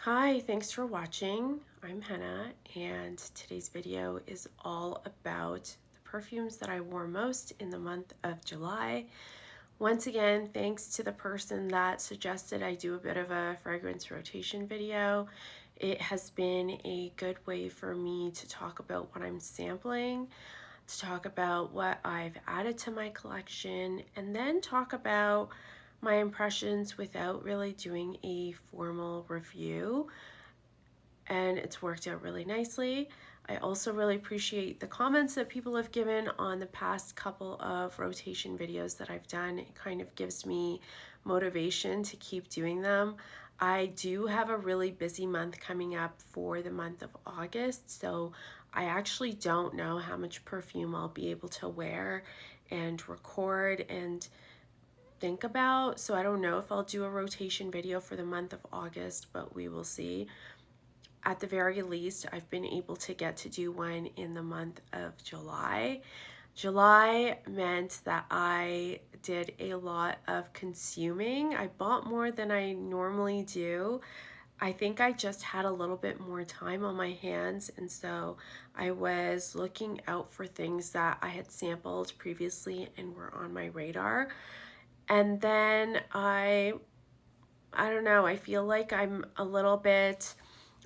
Hi, thanks for watching. I'm Henna, and today's video is all about the perfumes that I wore most in the month of July. Once again, thanks to the person that suggested I do a bit of a fragrance rotation video. It has been a good way for me to talk about what I'm sampling, to talk about what I've added to my collection, and then talk about my impressions without really doing a formal review. And it's worked out really nicely. I also really appreciate the comments that people have given on the past couple of rotation videos that I've done. It kind of gives me motivation to keep doing them. I do have a really busy month coming up for the month of August, so I actually don't know how much perfume I'll be able to wear and record and think about. So I don't know if I'll do a rotation video for the month of August, but we will see. At the very least, I've been able to get to do one in the month of July. July meant that I did a lot of consuming. I bought more than I normally do. I think I just had a little bit more time on my hands, and so I was looking out for things that I had sampled previously and were on my radar. And then I don't know, I feel like I'm a little bit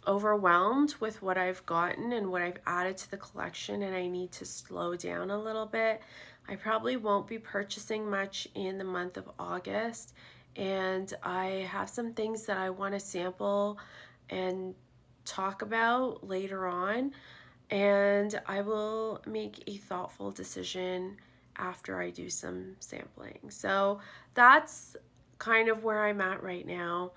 overwhelmed with what I've gotten and what I've added to the collection, and I need to slow down a little bit. I probably won't be purchasing much in the month of August, and I have some things that I want to sample and talk about later on, and I will make a thoughtful decision after I do some sampling. So that's kind of where I'm at right now.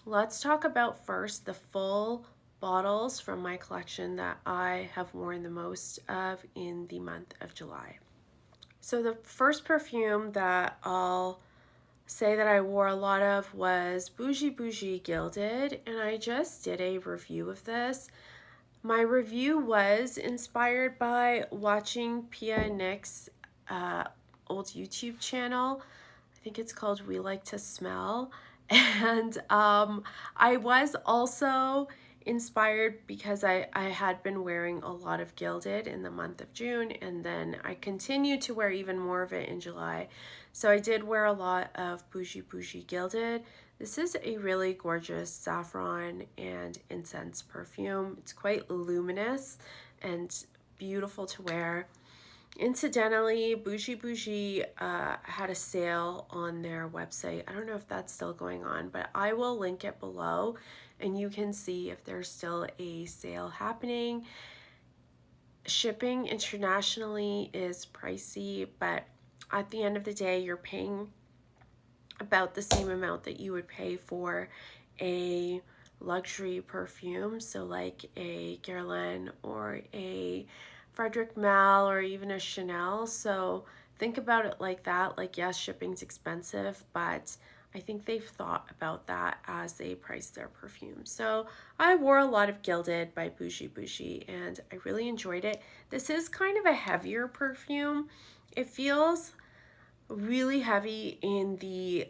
Let's talk about first the full bottles from my collection that I have worn the most of in the month of July. So the first perfume that I'll say that I wore a lot of was Bougie Gilded, and I just did a review of this. My review was inspired by watching Pia and Nick's old YouTube channel. I think it's called We Like to Smell. And I was also inspired because I had been wearing a lot of Gilded in the month of June, and then I continued to wear even more of it in July. So I did wear a lot of Bougie Gilded. This is a really gorgeous saffron and incense perfume. It's quite luminous and beautiful to wear. Incidentally, Bougie had a sale on their website. I don't know if that's still going on, but I will link it below and you can see if there's still a sale happening. Shipping internationally is pricey, but at the end of the day, you're paying about the same amount that you would pay for a luxury perfume, so like a Guerlain or a Frederic Malle or even a Chanel. So think about it like that. Like, yes, shipping's expensive, but I think they've thought about that as they price their perfume. So I wore a lot of Gilded by Bougie, and I really enjoyed it. This is kind of a heavier perfume. It feels really heavy in the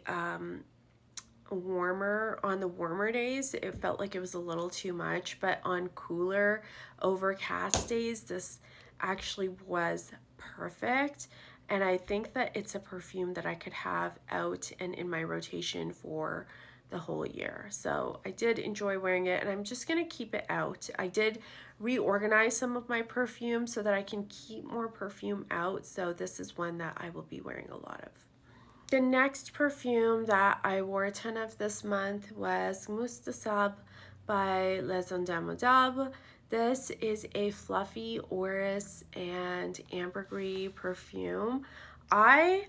warmer days. It felt like it was a little too much, but on cooler, overcast days, this actually was perfect. And I think that it's a perfume that I could have out and in my rotation for the whole year. So I did enjoy wearing it, and I'm just gonna keep it out. I did reorganize some of my perfumes so that I can keep more perfume out. So this is one that I will be wearing a lot of. The next perfume that I wore a ton of this month was Musc de Sables by Les Indemodables. This is a fluffy orris and ambergris perfume. I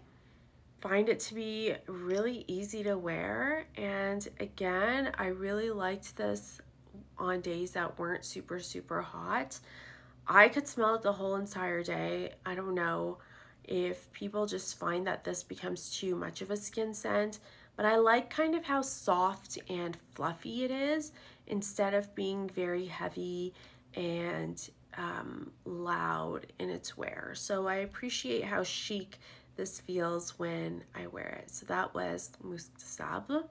find it to be really easy to wear, and again, I really liked this on days that weren't super hot. I could smell it the whole entire day. I don't know if people just find that this becomes too much of a skin scent, but I like kind of how soft and fluffy it is instead of being very heavy and loud in its wear. So I appreciate how chic this feels when I wear it. So that was Musc de Sable.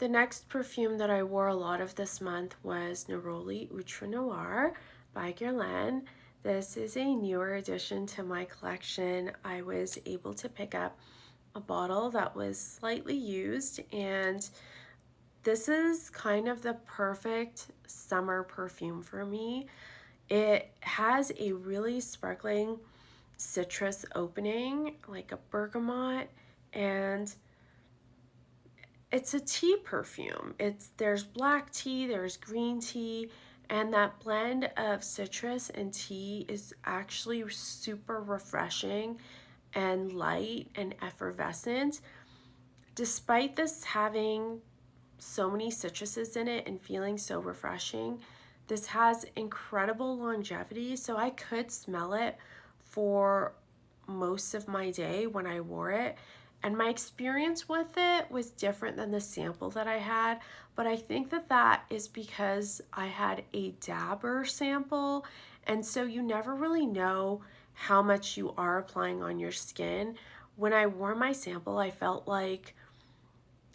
The next perfume that I wore a lot of this month was Neroli Outrenoir by Guerlain. This is a newer addition to my collection. I was able to pick up a bottle that was slightly used, and this is kind of the perfect summer perfume for me. It has a really sparkling citrus opening, like a bergamot, and it's a tea perfume. There's black tea, there's green tea, and that blend of citrus and tea is actually super refreshing and light and effervescent. Despite this having so many citruses in it and feeling so refreshing, this has incredible longevity, so I could smell it for most of my day when I wore it. And my experience with it was different than the sample that I had, but I think that that is because I had a dabber sample, and so you never really know how much you are applying on your skin. When I wore my sample, I felt like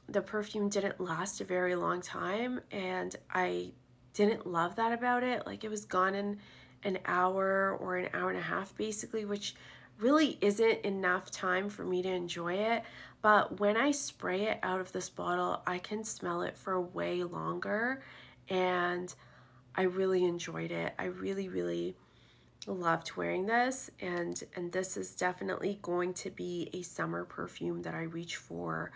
the perfume didn't last a very long time, and I didn't love that about it. Like, it was gone in an hour or an hour and a half basically, which really isn't enough time for me to enjoy it. But when I spray it out of this bottle, I can smell it for way longer, and I really enjoyed it. I really loved wearing this, and this is definitely going to be a summer perfume that I reach for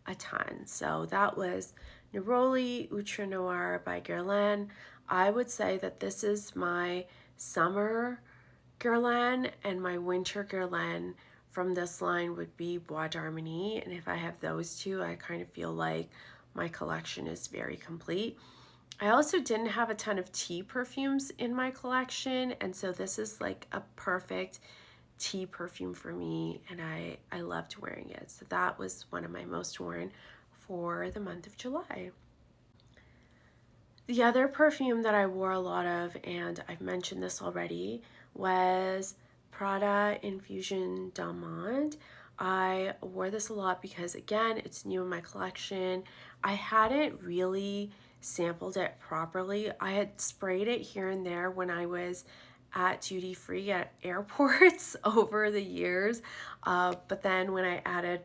a ton. So that was Neroli Outrenoir by Guerlain. I would say that this is my summer Guerlain, and my winter Guerlain from this line would be Bois d'Harmonie. And if I have those two, I kind of feel like my collection is very complete. I also didn't have a ton of tea perfumes in my collection, and so this is like a perfect tea perfume for me, and I loved wearing it. So that was one of my most worn for the month of July. The other perfume that I wore a lot of, and I've mentioned this already, was Prada Infusion d'Amande. I wore this a lot because, again, it's new in my collection. I hadn't really sampled it properly. I had sprayed it here and there when I was at duty free at airports over the years, but then when I added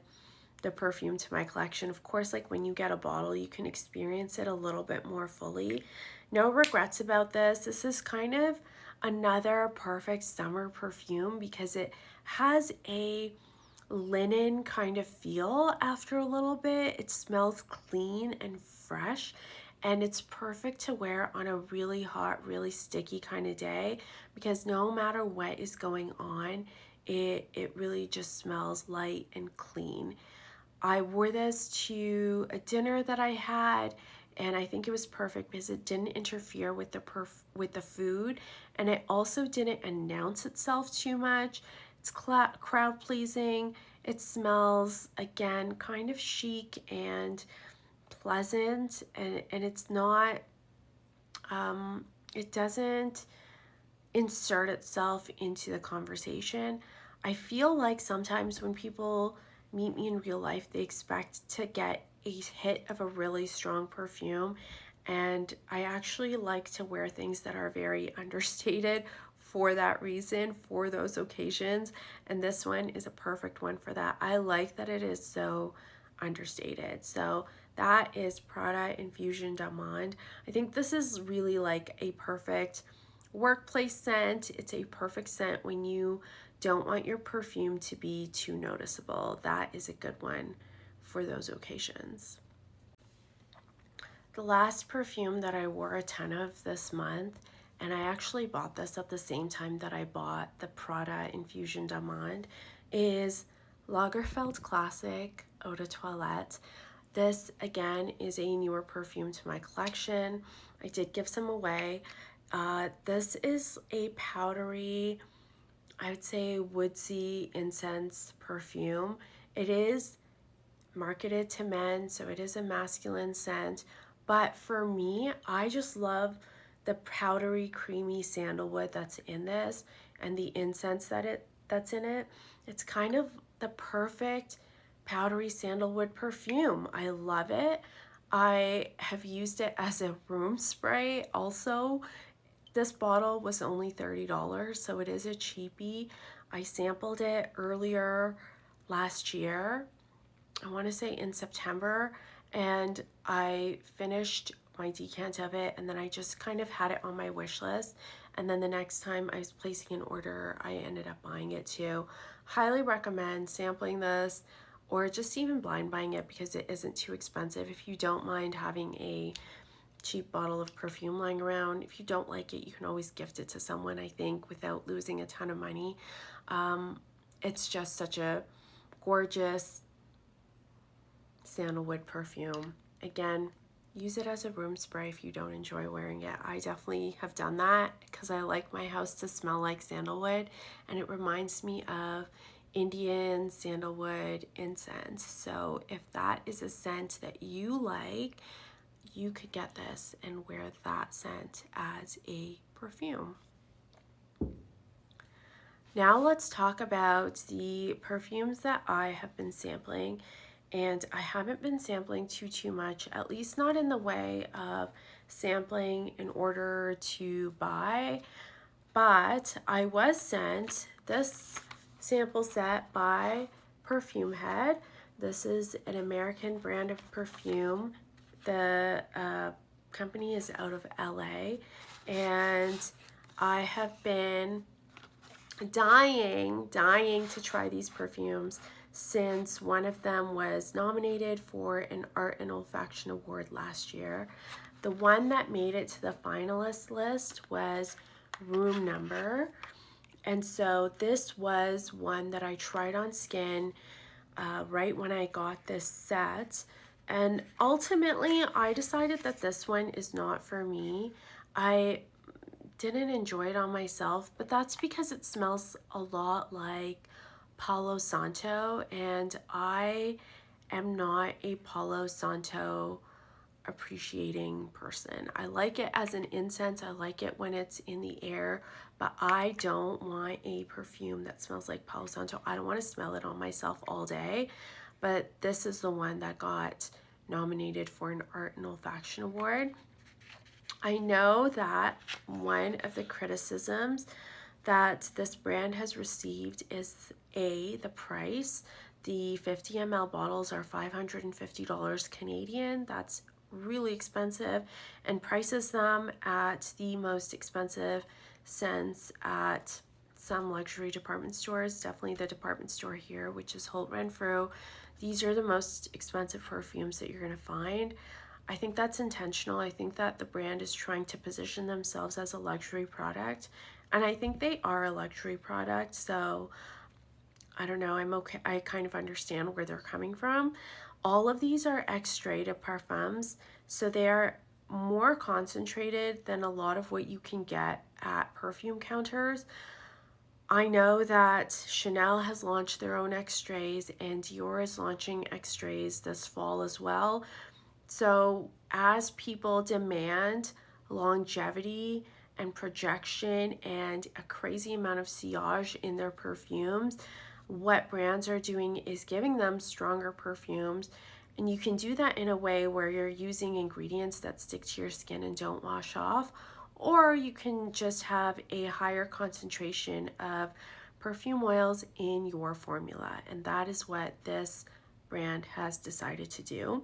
the perfume to my collection, of course, like when you get a bottle, you can experience it a little bit more fully. No regrets about this. This is kind of another perfect summer perfume because it has a linen kind of feel after a little bit. It smells clean and fresh, and it's perfect to wear on a really hot, really sticky kind of day because no matter what is going on, it really just smells light and clean. I wore this to a dinner that I had, and I think it was perfect because it didn't interfere with the food, and it also didn't announce itself too much. It's crowd pleasing. It smells, again, kind of chic and pleasant, and it's not it doesn't insert itself into the conversation. I feel like sometimes when people meet me in real life, they expect to get a hit of a really strong perfume, and I actually like to wear things that are very understated for that reason, for those occasions, and this one is a perfect one for that. I like that it is so understated. So that is Prada Infusion d'Amande. I think this is really like a perfect workplace scent. It's a perfect scent when you don't want your perfume to be too noticeable. That is a good one for those occasions. The last perfume that I wore a ton of this month, and I actually bought this at the same time that I bought the Prada Infusion d'Amande, is Lagerfeld Classic Eau de Toilette. This, again, is a newer perfume to my collection. I did give some away. This is a powdery, I would say, woodsy incense perfume. It is marketed to men, so it is a masculine scent. But for me, I just love the powdery, creamy sandalwood that's in this and the incense that's in it. It's kind of the perfect powdery sandalwood perfume. I love it. I have used it as a room spray also. This bottle was only $30, so it is a cheapie. I sampled it earlier last year, I want to say in September, and I finished my decant of it, and then I just kind of had it on my wish list. And then the next time I was placing an order, I ended up buying it too. Highly recommend sampling this, or just even blind buying it because it isn't too expensive. If you don't mind having a cheap bottle of perfume lying around, if you don't like it, you can always gift it to someone, I think, without losing a ton of money. It's just such a gorgeous sandalwood perfume. Again, use it as a room spray if you don't enjoy wearing it. I definitely have done that because I like my house to smell like sandalwood, and it reminds me of Indian sandalwood incense. So if that is a scent that you like, you could get this and wear that scent as a perfume. Now let's talk about the perfumes that I have been sampling. And I haven't been sampling too much, at least not in the way of sampling in order to buy. But I was sent this sample set by Perfumehead. This is an American brand of perfume. The company is out of LA, and I have been dying to try these perfumes since one of them was nominated for an Art and Olfaction Award last year. The one that made it to the finalist list was Room Number. And so this was one that I tried on skin right when I got this set. And ultimately, I decided that this one is not for me. I didn't enjoy it on myself, but that's because it smells a lot like Palo Santo, and I am not a Palo Santo appreciating person. I like it as an incense, I like it when it's in the air, but I don't want a perfume that smells like Palo Santo. I don't want to smell it on myself all day, but this is the one that got nominated for an Art and Olfaction Award. I know that one of the criticisms that this brand has received is the price. The 50 ml bottles are $550 Canadian. That's really expensive, and prices them at the most expensive scents at some luxury department stores, definitely the department store here, which is Holt Renfrew. These are the most expensive perfumes that you're going to find. I think that's intentional. I think that the brand is trying to position themselves as a luxury product, and I think they are a luxury product, so I don't know, I'm okay. I kind of understand where they're coming from. All of these are extrait de parfums, so they are more concentrated than a lot of what you can get at perfume counters. I know that Chanel has launched their own extraits, and Dior is launching extraits this fall as well. So as people demand longevity and projection and a crazy amount of sillage in their perfumes, what brands are doing is giving them stronger perfumes. And you can do that in a way where you're using ingredients that stick to your skin and don't wash off, or you can just have a higher concentration of perfume oils in your formula. And that is what this brand has decided to do.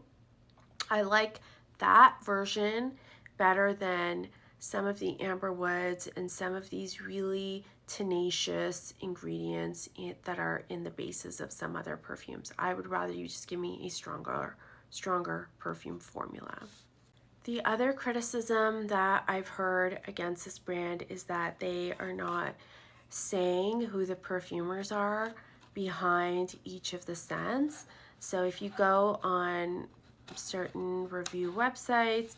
I like that version better than some of the amber woods and some of these really tenacious ingredients that are in the bases of some other perfumes. I would rather you just give me a stronger perfume formula. The other criticism that I've heard against this brand is that they are not saying who the perfumers are behind each of the scents. So if you go on certain review websites,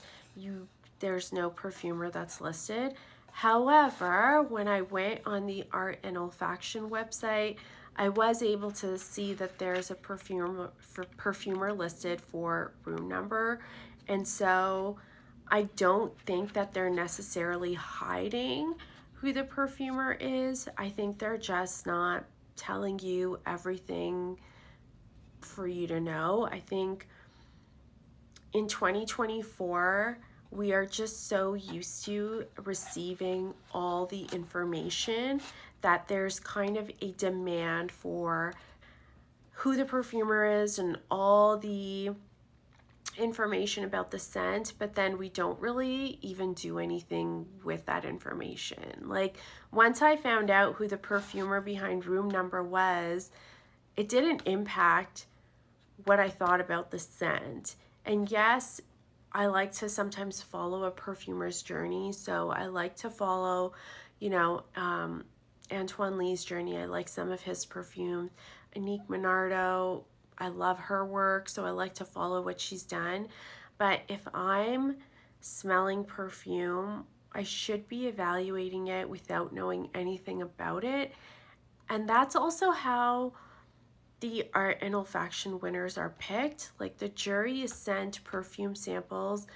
there's no perfumer that's listed. However, when I went on the Art and Olfaction website, I was able to see that there's a perfumer listed for Room Number, and so I don't think that they're necessarily hiding who the perfumer is. I think they're just not telling you everything for you to know. I think in 2024, we are just so used to receiving all the information that there's kind of a demand for who the perfumer is and all the information about the scent, but then we don't really even do anything with that information. Like, once I found out who the perfumer behind Room Number was, it didn't impact what I thought about the scent. And yes, I like to sometimes follow a perfumer's journey. So I like to follow, Antoine Lee's journey. I like some of his perfumes. Anique Minardo, I love her work, so I like to follow what she's done. But if I'm smelling perfume, I should be evaluating it without knowing anything about it. And that's also how the art and olfaction winners are picked. Like, the jury is sent perfume samples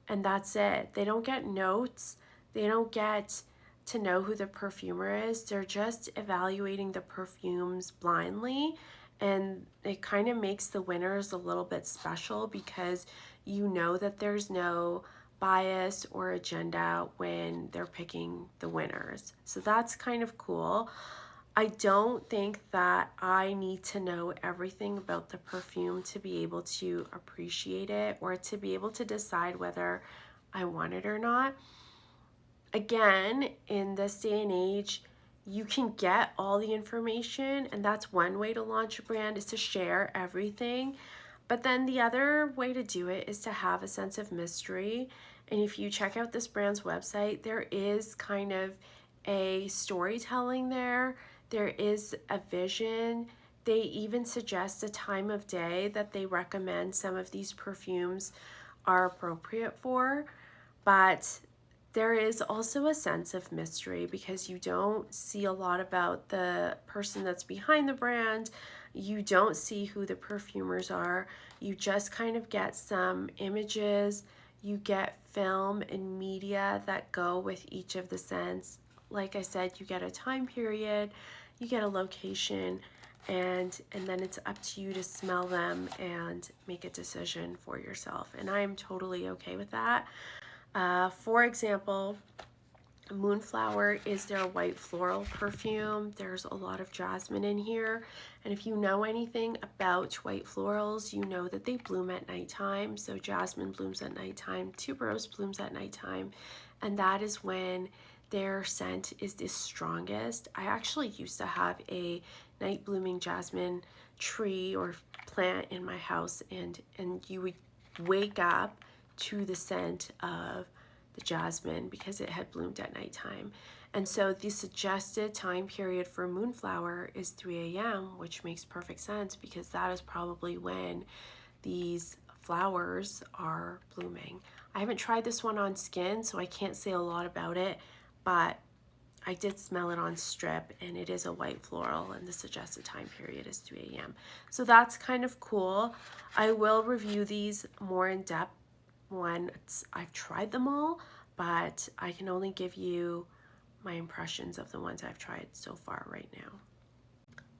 and that's it. They don't get notes. They don't get to know who the perfumer is. They're just evaluating the perfumes blindly, and it kind of makes the winners a little bit special because you know that there's no bias or agenda when they're picking the winners. So that's kind of cool. I don't think that I need to know everything about the perfume to be able to appreciate it or to be able to decide whether I want it or not. Again, in this day and age, you can get all the information, and that's one way to launch a brand, is to share everything. But then the other way to do it is to have a sense of mystery. And if you check out this brand's website, there is kind of a storytelling there. There is a vision. They even suggest a time of day that they recommend some of these perfumes are appropriate for. But there is also a sense of mystery because you don't see a lot about the person that's behind the brand. You don't see who the perfumers are. You just kind of get some images. You get film and media that go with each of the scents. Like I said, you get a time period, you get a location, and then it's up to you to smell them and make a decision for yourself. And I am totally okay with that. For example, Moonflower is their white floral perfume. There's a lot of jasmine in here. And if you know anything about white florals, you know that they bloom at nighttime. So jasmine blooms at nighttime, tuberose blooms at nighttime, and that is when their scent is the strongest. I actually used to have a night blooming jasmine tree or plant in my house, and you would wake up to the scent of the jasmine because it had bloomed at nighttime. And so the suggested time period for Moonflower is 3 a.m., which makes perfect sense because that is probably when these flowers are blooming. I haven't tried this one on skin, so I can't say a lot about it, but I did smell it on strip, and it is a white floral, and the suggested time period is 3 a.m. So that's kind of cool. I will review these more in depth once I've tried them all, but I can only give you my impressions of the ones I've tried so far right now.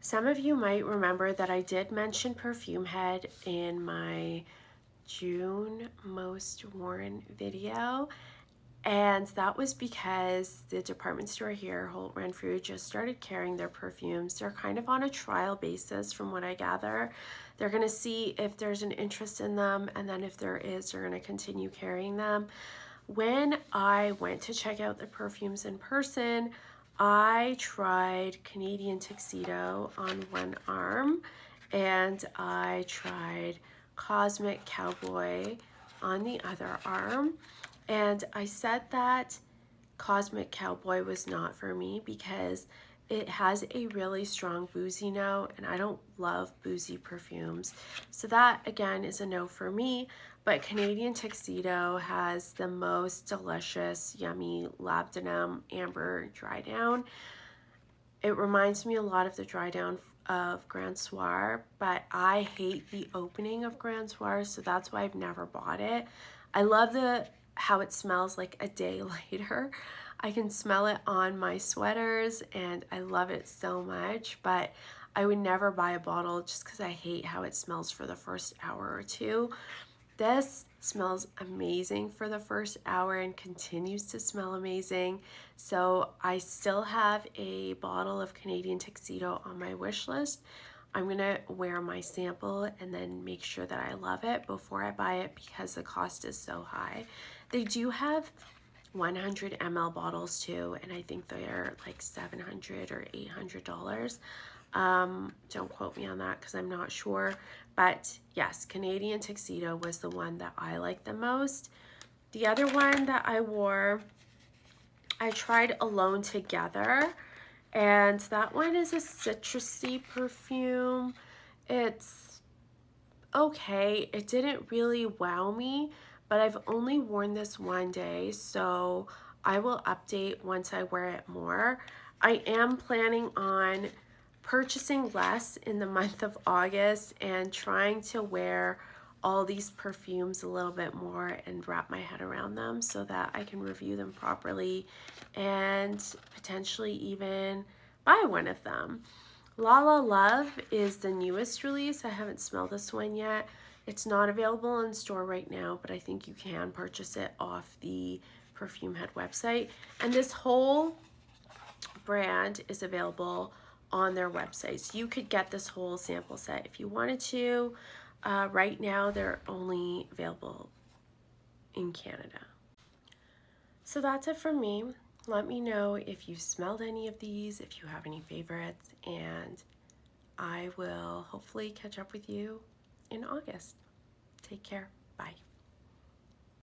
Some of you might remember that I did mention Perfumehead in my June most worn video, and that was because the department store here, Holt Renfrew, just started carrying their perfumes. They're kind of on a trial basis from what I gather. They're gonna see if there's an interest in them, and then if there is, they're gonna continue carrying them. When I went to check out the perfumes in person, I tried Canadian Tuxedo on one arm, and I tried Cosmic Cowboy on the other arm. And I said that Cosmic Cowboy was not for me because it has a really strong boozy note, and I don't love boozy perfumes. So that, again, is a no for me. But Canadian Tuxedo has the most delicious, yummy labdanum amber dry down. It reminds me a lot of the dry down of Grand Soir, but I hate the opening of Grand Soir, so that's why I've never bought it. I love how it smells like a day later. I can smell it on my sweaters and I love it so much, but I would never buy a bottle just because I hate how it smells for the first hour or two. This smells amazing for the first hour and continues to smell amazing. So I still have a bottle of Canadian Tuxedo on my wish list. I'm gonna wear my sample and then make sure that I love it before I buy it because the cost is so high. They do have 100 ml bottles too, and I think they're like $700 or $800. Don't quote me on that because I'm not sure, but yes, Canadian Tuxedo was the one that I liked the most. The other one that I wore, I tried Alone Together, and that one is a citrusy perfume. It's okay. It didn't really wow me, but I've only worn this one day, so I will update once I wear it more. I am planning on purchasing less in the month of August and trying to wear all these perfumes a little bit more and wrap my head around them so that I can review them properly and potentially even buy one of them. La La Love is the newest release. I haven't smelled this one yet. It's not available in store right now, but I think you can purchase it off the Perfumehead website. And this whole brand is available on their website. So you could get this whole sample set if you wanted to. Right now, they're only available in Canada. So that's it from me. Let me know if you've smelled any of these, if you have any favorites, and I will hopefully catch up with you in August. Take care. Bye.